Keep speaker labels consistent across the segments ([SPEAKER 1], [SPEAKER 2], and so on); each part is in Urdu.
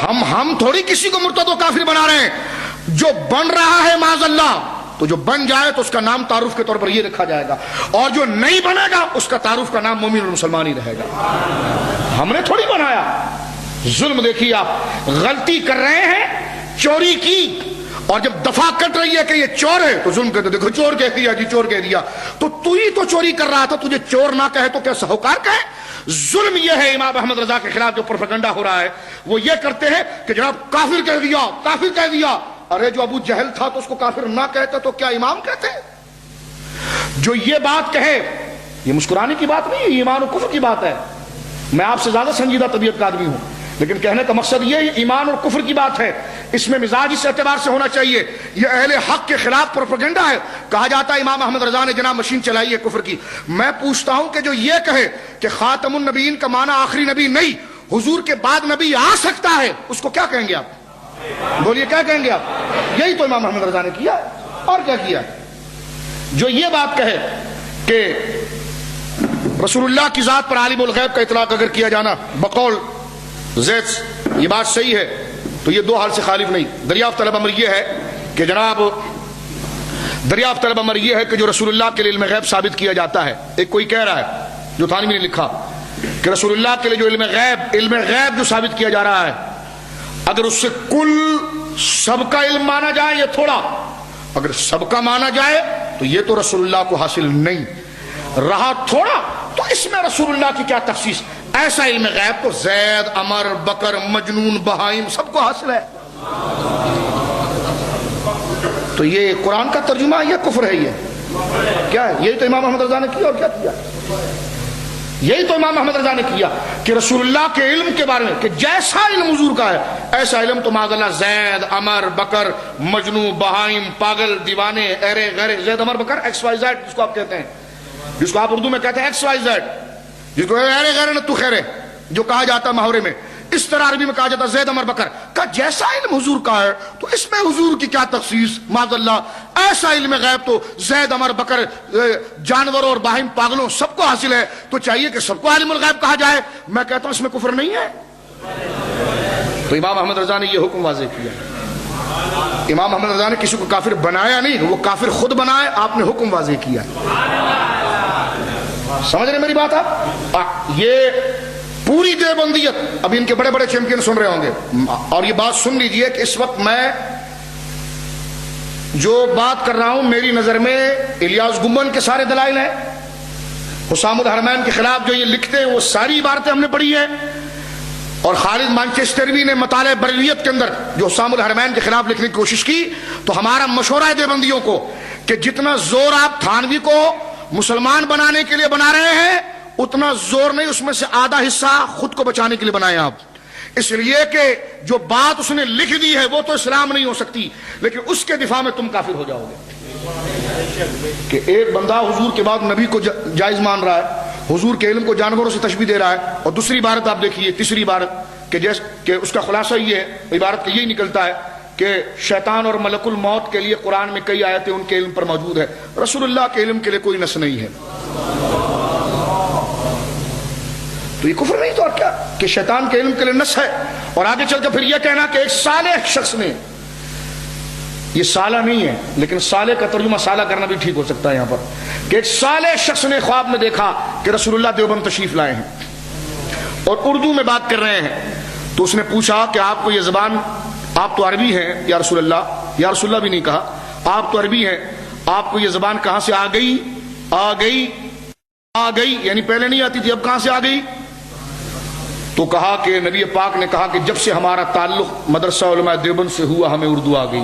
[SPEAKER 1] ہم تھوڑی کسی کو مرتد و کافر بنا رہے ہیں. جو بن رہا ہے معاذ اللہ, تو جو بن جائے تو اس کا نام تعارف کے طور پر یہ رکھا جائے گا, اور جو نہیں بنے گا اس کا تعارف کا نام مومن اور مسلمان ہی رہے گا. ہم نے تھوڑی بنایا. ظلم دیکھیے آپ, غلطی کر رہے ہیں, چوری کی, اور جب دفاع کٹ رہی ہے کہ یہ چور ہے تو ظلم کہتے دیکھو چور کہہ دیا جی, چور کہہ دیا. تو ہی تو چوری کر رہا تھا, تجھے چور نہ کہے تو کیا سہوکار کہے؟ ظلم یہ ہے. امام احمد رضا کے خلاف جو پروپیگنڈا ہو رہا ہے وہ یہ کرتے ہیں کہ جناب کافر کہہ دیا, کافر کہہ دیا. ارے جو ابو جہل تھا تو اس کو کافر نہ کہتے تو کیا امام کہتے؟ جو یہ بات کہے, یہ مسکرانے کی بات نہیں, یہ ایمان و کفر کی بات ہے. میں آپ سے زیادہ سنجیدہ طبیعت کا آدمی ہوں, لیکن کہنے کا مقصد یہ ایمان اور کفر کی بات ہے. اس میں مزاج اس اعتبار سے ہونا چاہیے. یہ اہل حق کے خلاف پروپیگنڈا ہے. کہا جاتا ہے امام احمد رضا نے جناب مشین چلائی ہے کفر کی. میں پوچھتا ہوں کہ جو یہ کہے کہ خاتم النبیین کا معنی آخری نبی نہیں, حضور کے بعد نبی آ سکتا ہے, اس کو کیا کہیں گے آپ؟ بولیے کیا کہیں گے آپ؟ یہی تو امام احمد رضا نے کیا, اور کیا کیا. جو یہ بات کہے کہ رسول اللہ کی ذات پر عالم الغیب کا اطلاق اگر کیا جانا بقول زید یہ بات صحیح ہے تو یہ دو حال سے خالف نہیں. دریافت طلب امر یہ ہے کہ جناب دریافت طلب امر یہ ہے کہ جو رسول اللہ کے لیے علم غیب ثابت کیا جاتا ہے, ایک کوئی کہہ رہا ہے جو تھانوی نے لکھا کہ رسول اللہ کے لیے جو علم غیب جو ثابت کیا جا رہا ہے, اگر اس سے کل سب کا علم مانا جائے یا تھوڑا, اگر سب کا مانا جائے تو یہ تو رسول اللہ کو حاصل نہیں رہا. تھوڑا تو اس میں رسول اللہ کی کیا تخصیص؟ ایسا علم غیب تو زید, عمر, بکر, مجنون, بہائم سب کو حاصل ہے. تو یہ قرآن کا ترجمہ ہے یا کفر ہے؟ یہ کیا ہے؟ یہی تو امام احمد رضا نے کیا, اور کیا کیا؟ یہی تو امام احمد رضا نے کیا کہ رسول اللہ کے علم کے بارے میں کہ جیسا علم حضور کا ہے ایسا علم تو معاذ اللہ زید, عمر, بکر, مجنون, بہائم, پاگل, دیوانے, ایرے غیرے, زید, عمر, بکر, ایکس وائی زیڈ جس کو آپ کہتے ہیں, جس کو آپ اردو میں کہتے ہیں ایکس وائی زیڈ, جس کو ایرے غیرے نہ تو خیرے جو کہا جاتا ہے محاورے میں, اس طرح عربی میں کہا جاتا ہے زید, عمر, بکر کا جیسا علم حضور کا ہے تو اس میں حضور کی کیا تخصیص؟ معاذ اللہ ایسا علم غیب تو زید, عمر, بکر, جانوروں اور باہم, پاگلوں سب کو حاصل ہے, تو چاہیے کہ سب کو عالم الغیب کہا جائے. میں کہتا ہوں اس میں کفر نہیں ہے. تو امام احمد رضا نے یہ حکم واضح کیا. امام احمد رضا نے کسی کو کافر بنایا نہیں, وہ کافر خود بنائے, آپ نے حکم واضح کیا. سمجھ رہے میری بات آپ؟ یہ پوری دیوبندیت, اب ان کے بڑے بڑے چیمپئن سن رہے ہوں گے, اور یہ بات سن لیجئے کہ اس وقت میں جو بات کر رہا ہوں میری نظر میں الیاس گنبد کے سارے دلائل ہیں, حسام الحرمین کے خلاف جو یہ لکھتے ہیں وہ ساری عبارتیں ہم نے پڑھی ہیں, اور خالد مانچسٹروی نے مطالعہ بریلیت کے اندر جو حسام الحرمین کے خلاف لکھنے کی کوشش کی. تو ہمارا مشورہ ہے دیوبندیوں کو کہ جتنا زور آپ تھانوی کو مسلمان بنانے کے لیے بنا رہے ہیں اتنا زور نہیں, اس میں سے آدھا حصہ خود کو بچانے کے لیے بنائیں آپ. اس لیے کہ جو بات اس نے لکھ دی ہے وہ تو اسلام نہیں ہو سکتی, لیکن اس کے دفاع میں تم کافر ہو جاؤ گے. کہ ایک بندہ حضور کے بعد نبی کو جائز مان رہا ہے, حضور کے علم کو جانوروں سے تشبیہ دے رہا ہے, اور دوسری عبارت آپ دیکھیے, تیسری عبارت کہ اس کا خلاصہ یہ ہے, عبارت کا یہی نکلتا ہے کہ شیطان اور ملک الموت کے لیے قرآن میں کئی آیتیں ان کے علم پر موجود ہے, رسول اللہ کے علم کے لیے کوئی نص نہیں ہے. تو یہ کفر نہیں تو اور کیا کہ شیطان کے علم کے لیے نص ہے. اور آگے چل کے پھر یہ کہنا کہ ایک صالح شخص نے, یہ سالہ نہیں ہے لیکن صالح کا ترجمہ سالہ کرنا بھی ٹھیک ہو سکتا ہے یہاں پر, کہ ایک صالح شخص نے خواب میں دیکھا کہ رسول اللہ دیوبند تشریف لائے ہیں اور اردو میں بات کر رہے ہیں. تو اس نے پوچھا کہ آپ کو یہ زبان, آپ تو عربی ہیں یا رسول اللہ, یا رسول اللہ بھی نہیں کہا, آپ تو عربی ہیں, آپ کو یہ زبان کہاں سے آ گئی؟ آ گئی آ گئی یعنی پہلے نہیں آتی تھی, اب کہاں سے آ گئی؟ تو کہا کہ نبی پاک نے کہا کہ جب سے ہمارا تعلق مدرسہ علماء دیوبند سے ہوا ہمیں اردو آ گئی.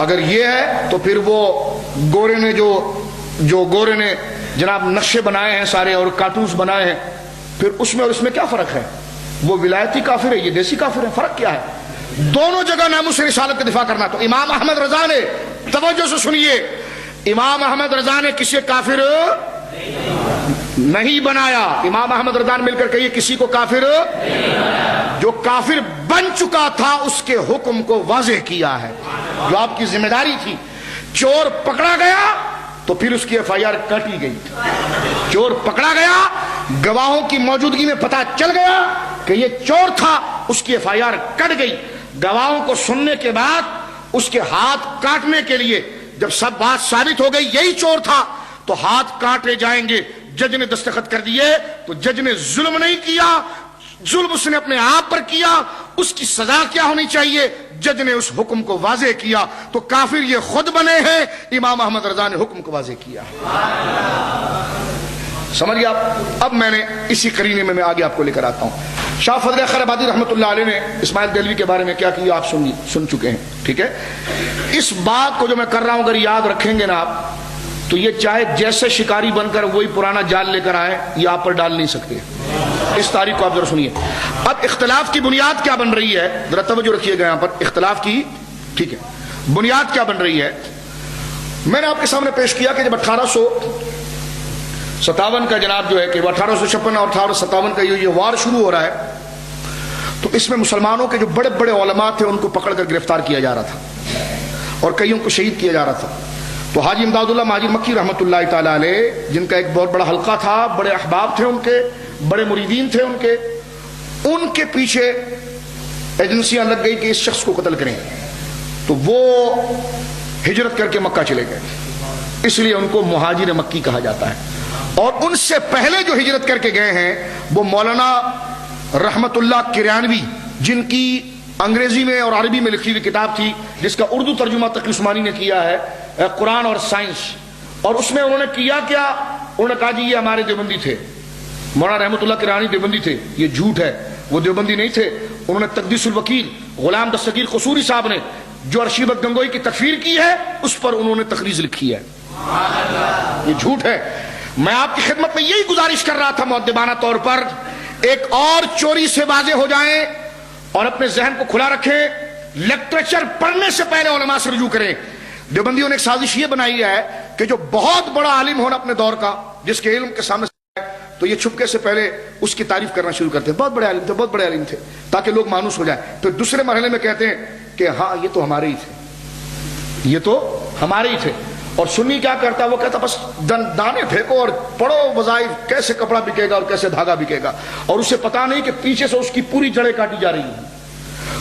[SPEAKER 1] اگر یہ ہے تو پھر وہ گورے نے جو گورے نے جناب نقشے بنائے ہیں سارے اور کارٹونز بنائے ہیں, پھر اس میں اور اس میں کیا فرق ہے؟ وہ ولایتی کافر ہے, یہ دیسی کافر ہے, فرق کیا ہے؟ دونوں جگہ ناموس رسالت کا دفاع کرنا. تو امام احمد رضا نے, توجہ سے سنیے, امام احمد رضا نے کسی کافر نہیں بنایا. امام احمد رضا نے مل کر کہیے کسی کو کافر, جو کافر بن چکا تھا اس کے حکم کو واضح کیا ہے, جو آپ کی ذمہ داری تھی. چور پکڑا گیا تو پھر اس کی ایف آئی آر کاٹی گئی. چور پکڑا گیا, گواہوں کی موجودگی میں پتہ چل گیا, کہ یہ چور تھا، اس کی ایف آئی آر کٹ گئی، گواہوں کو سننے کے بعد اس کے ہاتھ کاٹنے کے لیے جب سب بات ثابت ہو گئی یہی چور تھا تو ہاتھ کاٹے جائیں گے، جج نے دستخط کر دیے تو جج نے ظلم نہیں کیا، ظلم اس نے اپنے آپ پر کیا، اس کی سزا کیا ہونی چاہیے، جج نے اس حکم کو واضح کیا تو کافر یہ خود بنے ہیں، امام احمد رضا نے حکم کو واضح کیا۔ سمجھ گیا آپ؟ اب میں نے اسی قرینے میں آگے آپ کو لے کر آتا ہوں۔ شاہ فضل خیر آبادی رحمۃ اللہ علیہ نے اسماعیل دہلوی کے بارے میں کیا کیا آپ سن چکے ہیں، ٹھیک ہے؟ اس بات کو جو میں کر رہا ہوں اگر یاد رکھیں گے نا آپ تو یہ چاہے جیسے شکاری بن کر وہی پرانا جال لے کر آئے یہ آپ پر ڈال نہیں سکتے۔ اس تاریخ کو آپ ذرا سنیے۔ اب اختلاف کی بنیاد کیا بن رہی ہے، ذرا توجہ رکھیے گا یہاں پر، اختلاف کی ٹھیک ہے بنیاد کیا بن رہی ہے۔ میں نے آپ کے سامنے پیش کیا کہ جب 1857 کا جناب جو ہے کہ 1856 اور 1857 کا یہ وار شروع ہو رہا ہے تو اس میں مسلمانوں کے جو بڑے بڑے علماء تھے ان کو پکڑ کر گرفتار کیا جا رہا تھا اور کئیوں کو شہید کیا جا رہا تھا۔ تو حاجی امداد اللہ مہاجر مکی رحمۃ اللہ تعالی علیہ جن کا ایک بہت بڑا حلقہ تھا، بڑے احباب تھے ان کے، بڑے مریدین تھے ان کے پیچھے ایجنسیاں لگ گئی کہ اس شخص کو قتل کریں، تو وہ ہجرت کر کے مکہ چلے گئے، اس لیے ان کو مہاجر مکی کہا جاتا ہے۔ اور ان سے پہلے جو ہجرت کر کے گئے ہیں وہ مولانا رحمت اللہ کریانوی، جن کی انگریزی میں اور عربی میں لکھی ہوئی کتاب تھی جس کا اردو ترجمہ تقی عثمانی نے کیا ہے، قرآن اور سائنس، اور اس میں انہوں نے کیا انہوں نے کہا جی یہ ہمارے دیوبندی تھے، مولانا رحمت اللہ کریانوی دیوبندی تھے، یہ جھوٹ ہے، وہ دیوبندی نہیں تھے۔ انہوں نے تقدیس الوکیل غلام دستگیر قصوری صاحب نے جو ارشیبت گنگوئی کی تکفیر کی ہے اس پر انہوں نے تقریض لکھی ہے، یہ جھوٹ ہے۔ میں آپ کی خدمت میں یہی گزارش کر رہا تھا مؤدبانہ طور پر، ایک اور چوری سے واضح ہو جائیں اور اپنے ذہن کو کھلا رکھیں، لٹریچر پڑھنے سے پہلے علماء سے رجوع کریں۔ دیوبندیوں نے ایک سازش یہ بنائی ہے کہ جو بہت بڑا عالم ہونا اپنے دور کا، جس کے علم کے سامنے تو یہ چھپکے سے پہلے اس کی تعریف کرنا شروع کرتے ہیں، بہت بڑے عالم تھے، بہت بڑے عالم تھے، تاکہ لوگ مانوس ہو جائیں۔ پھر دوسرے مرحلے میں کہتے ہیں کہ ہاں یہ تو ہمارے ہی تھے، یہ تو ہمارے ہی تھے۔ اور سنی کیا کرتا ہے، وہ کہتا بس دانے پھینکو اور پڑھو وظائف، کیسے کپڑا بکے گا اور کیسے دھاگا بکے گا، اور اسے پتا نہیں کہ پیچھے سے اس کی پوری جڑیں کاٹی جا رہی ہیں،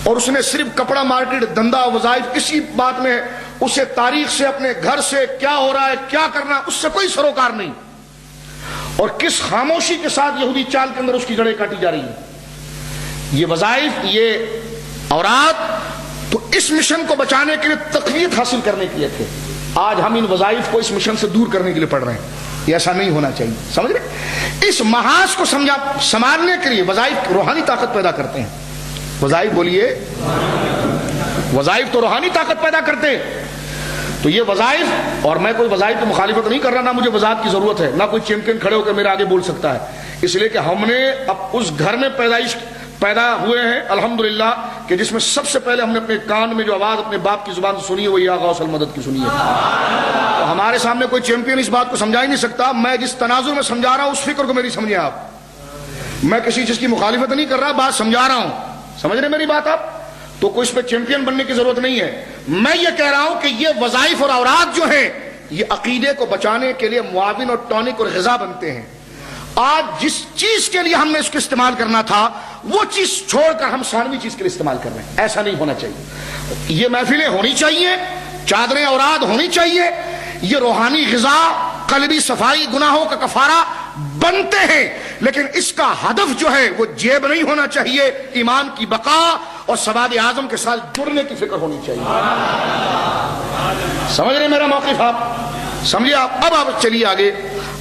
[SPEAKER 1] اور اس نے صرف کپڑا مارکیٹ دھندا وظائف کسی بات میں اسے تاریخ سے اپنے گھر سے کیا ہو رہا ہے کیا کرنا ہے اس سے کوئی سروکار نہیں، اور کس خاموشی کے ساتھ یہودی چال کے اندر اس کی جڑیں کاٹی جا رہی ہیں۔ یہ وظائف، یہ اوراد تو اس مشن کو بچانے کے لیے تقویت حاصل کرنے کے لیے تھے، آج ہم ان وظائف کو اس مشن سے دور کرنے کے لیے پڑھ رہے ہیں، یہ ایسا نہیں ہونا چاہیے، سمجھ رہے؟ اس محاذ کو سنبھالنے کے لیے وظائف روحانی طاقت پیدا کرتے ہیں، وظائف بولیے، وظائف تو روحانی طاقت پیدا کرتے ہیں۔ تو یہ وظائف، اور میں کوئی وظائف کی مخالفت نہیں کر رہا، نہ مجھے وضاحت کی ضرورت ہے، نہ کوئی چیمپئن کھڑے ہو کر میرے آگے بول سکتا ہے، اس لیے کہ ہم نے اب اس گھر میں پیدا ہوئے ہیں الحمدللہ کہ جس میں سب سے پہلے ہم نے اپنے کان میں جو آواز اپنے باپ کی زبان سے سنی ہے وہ یا غوث المدد کی سنی ہے۔ تو ہمارے سامنے کوئی چیمپئن اس بات کو سمجھا ہی نہیں سکتا، میں جس تناظر میں سمجھا رہا ہوں اس فکر کو میری سمجھیں آپ، میں کسی چیز کی مخالفت نہیں کر رہا، بات سمجھا رہا ہوں، سمجھ رہے میری بات آپ؟ تو کوئی اس پہ چیمپئن بننے کی ضرورت نہیں ہے، میں یہ کہہ رہا ہوں کہ یہ وظائف اور اوراد جو ہیں یہ عقیدے کو بچانے کے لیے معاون اور ٹونک اور غذا بنتے ہیں۔ آج جس چیز کے لیے ہم نے اس کو استعمال کرنا تھا وہ چیز چھوڑ کر ہم ثانوی چیز کے لیے استعمال کر رہے ہیں، ایسا نہیں ہونا چاہیے۔ یہ محفلیں ہونی چاہیے، چادریں اوراد ہونی چاہیے، یہ روحانی غذا، قلبی صفائی، گناہوں کا کفارہ بنتے ہیں، لیکن اس کا ہدف جو ہے وہ جیب نہیں ہونا چاہیے، ایمان کی بقا اور سواد اعظم کے ساتھ جڑنے کی فکر ہونی چاہیے۔ سمجھ رہے میرا موقف آپ؟ سمجھے آپ؟ اب آپ چلیے آگے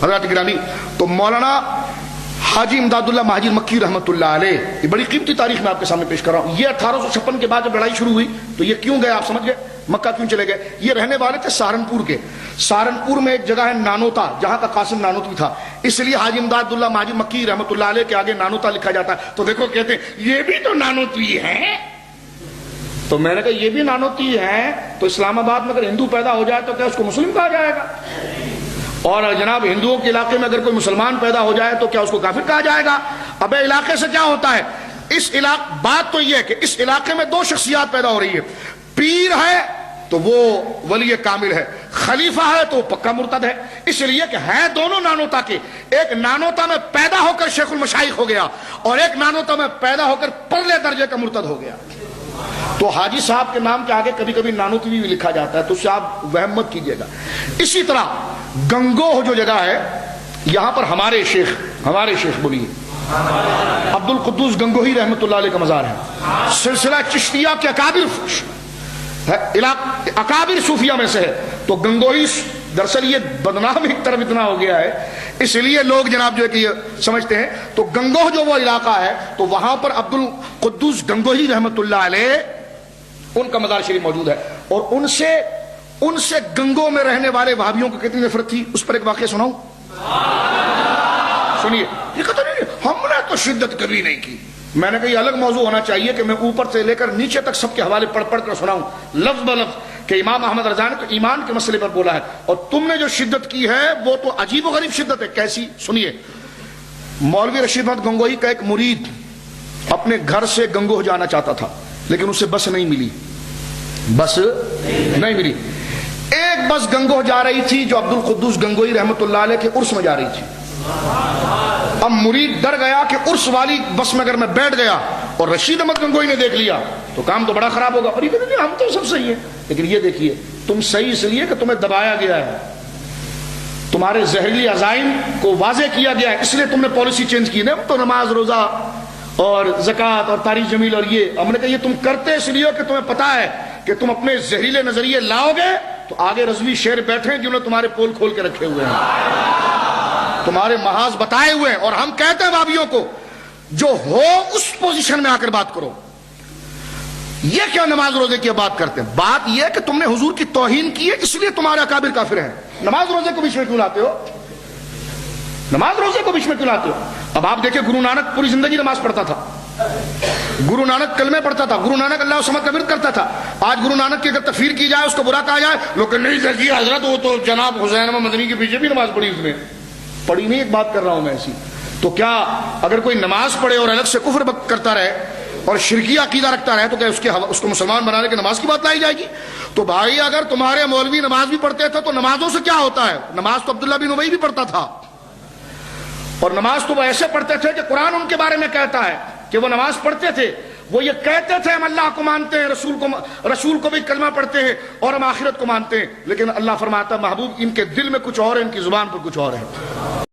[SPEAKER 1] حضرات گرامی۔ تو مولانا حاجی امداد اللہ مہاجر مکی رحمۃ اللہ علیہ، یہ بڑی قیمتی تاریخ میں آپ کے سامنے پیش کر رہا ہوں۔ یہ 1856 کے بعد جب لڑائی شروع ہوئی تو یہ کیوں گئے آپ سمجھ گئے، مکہ کیوں چلے گئے؟ یہ رہنے والے تھے سہارنپور کے، سہارنپور میں ایک جگہ ہے نانوتا جہاں کا قاسم نانوتوی تھا، اس لیے حاجی امداد اللہ مہاجر مکی رحمۃ اللہ علیہ کے آگے نانوتا لکھا جاتا ہے۔ تو دیکھو کہتے ہیں یہ بھی تو نانوتوی ہے، تو میں نے کہا یہ بھی نانوتوی ہے تو اسلام آباد میں اگر ہندو پیدا ہو جائے تو کیا اس کو مسلم کہا جائے گا؟ اور جناب ہندوؤں کے علاقے میں اگر کوئی مسلمان پیدا ہو جائے تو کیا اس کو کافر کہا جائے گا؟ ابے علاقے سے کیا ہوتا ہے، اس علاقے بات تو یہ ہے کہ اس علاقے میں دو شخصیات پیدا ہو رہی ہے، پیر ہے تو وہ ولی کامل ہے، خلیفہ ہے تو وہ پکا مرتد ہے، اس لیے کہ ہے دونوں نانوتا کے، ایک نانوتا میں پیدا ہو کر شیخ المشائخ ہو گیا اور ایک نانوتا میں پیدا ہو کر پرلے درجے کا مرتد ہو گیا۔ تو حاجی صاحب کے نام کے آگے کبھی کبھی نانوتی بھی لکھا جاتا ہے، تو اس سے آپ وہم مت کیجیے گا۔ اسی طرح گنگوہ جو جگہ ہے، یہاں پر ہمارے شیخ بولیے عبد القدوس گنگوہی رحمۃ اللہ علیہ کا مزار ہے، سلسلہ چشتیہ کے اکابر صوفیہ میں سے ہے۔ تو گنگوہی دراصل یہ بدنام ایک طرف اتنا ہو گیا ہے، اس لیے لوگ جناب جو ہے کہ یہ سمجھتے ہیں۔ تو گنگوہ جو وہ علاقہ ہے، تو وہاں پر عبد القدوس گنگوہی رحمۃ اللہ علیہ ان کا مزار شریف موجود ہے، اور ان سے گنگو میں رہنے والے وہابیوں کو کتنی نفرت تھی، اس پر ایک واقعہ سناؤں؟ سنیے، یہ کہتا نہیں ہم نے تو شدت کبھی نہیں کی۔ میں نے کہا یہ الگ موضوع ہونا چاہیے کہ میں اوپر سے لے کر نیچے تک سب کے حوالے پڑھ کر سناؤں لفظ بلفظ کہ امام احمد رضا نے تو ایمان کے مسئلے پر بولا ہے، اور تم نے جو شدت کی ہے وہ تو عجیب و غریب شدت ہے۔ کیسی؟ سنیے، مولوی رشید احمد گنگوہی کا ایک مرید اپنے گھر سے گنگوہ جانا چاہتا تھا، لیکن اسے بس نہیں ملی۔ ایک بس گنگوہ جا رہی تھی جو عبد القدوس گنگوہی رحمۃ اللہ علیہ کے عرس میں جا رہی تھی۔ اب مرید ڈر گیا کہ عرس والی بس میں اگر میں بیٹھ گیا اور رشید احمد گنگوہی نے دیکھ لیا تو کام تو بڑا خراب ہوگا، اور یہ کہتے ہیں ہم تو سب صحیح ہیں۔ لیکن یہ دیکھیے، تم صحیح اس لیے کہ تمہیں دبایا گیا ہے، تمہارے زہریلی عزائم کو واضح کیا گیا ہے، اس لیے تم نے پالیسی چینج کی۔ نہیں تو نماز روزہ اور زکوٰۃ اور تاریخ جمیل اور یہ ہم نے کہا یہ تم کرتے اس لیے کہ تمہیں پتا ہے کہ تم اپنے زہریلے نظریے لاؤ گے تو آگے رضوی شیر بیٹھے ہیں جنہوں نے تمہارے پول کھول کے رکھے ہوئے ہیں، تمہارے محاذ بتائے ہوئے ہیں۔ اور ہم کہتے ہیں وہابیوں کو جو ہو اس پوزیشن میں آ کر بات کرو۔ یہ کیا نماز روزے کی بات کرتے ہیں؟ بات یہ کہ تم نے حضور کی توہین کی ہے، اس لیے تمہارے اکابر کافر ہیں۔ نماز روزے کو بیچ میں کیوں لاتے ہو؟ اب آپ دیکھیں گرو نانک پوری زندگی نماز پڑھتا تھا، گرو نانک کلمے پڑھتا تھا، گرو نانک اللہ سمت کا ورد کرتا تھا۔ آج گرو نانک کی اگر تکفیر کی جائے، اس کو برا کہا جائے، لوگ کہ نہیں دیکھیے حضرت وہ تو جناب حسین مدنی کے پیچھے بھی نماز پڑھی، اس نے پڑھی نہیں، ایک بات کر رہا ہوں میں ایسی۔ تو کیا اگر کوئی نماز پڑھے اور الگ سے کفر کرتا رہے اور شرکی عقیدہ رکھتا رہے تو کیا اس کو مسلمان بنانے کے نماز کی بات لائی جائے گی؟ تو بھائی اگر تمہارے مولوی نماز بھی پڑھتے تھے تو نمازوں سے کیا ہوتا ہے؟ نماز تو عبداللہ بن ابی بھی پڑھتا تھا، اور نماز تو وہ ایسے پڑھتے تھے کہ قرآن ان کے بارے میں کہتا ہے کہ وہ نماز پڑھتے تھے، وہ یہ کہتے تھے ہم اللہ کو مانتے ہیں، رسول کو بھی کلمہ پڑھتے ہیں اور ہم آخرت کو مانتے ہیں، لیکن اللہ فرماتا ہے محبوب ان کے دل میں کچھ اور ہے، ان کی زبان پر کچھ اور ہے۔